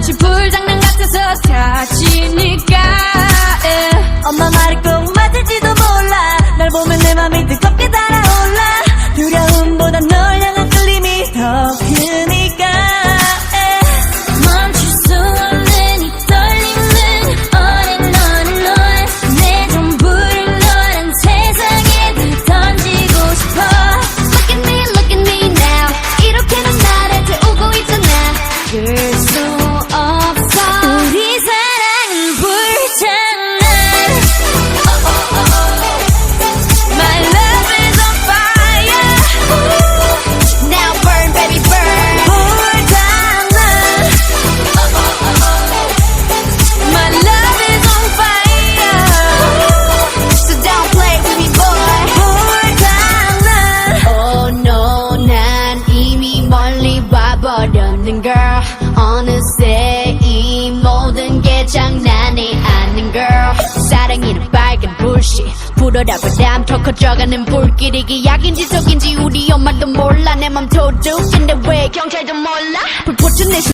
마치 불장난 같아서 다치니까 엄마 말이 꼭 맞을지도 몰라. 널 보면 내 맘이 뜨겁게 달아올라. 두려움보다 널 향한 끌림이 더 크니까 멈출 수 없는 이 떨림은 on and on and on. 내 전부를 너란 세상에 늘 던지고 싶어. Look at me now. 이렇게는 나를 태우고 있잖아. 그럴 수 없어. 우리 사랑은 불장난. My love is on fire. Now burn baby burn. 불장난. My love is on fire. So don't play with me boy. 불장난. Oh no 난 이미 멀리 와버렸는 girl. 어느새 이 모든 게 장난이 아닌 girl. 사랑이는 빨간 불씨 불어라 바람 더 커져가는 불길이 기약인지 속인지 우리 엄마도 몰라. 내 맘 도둑인데 왜 경찰도 몰라. 불꽃은 내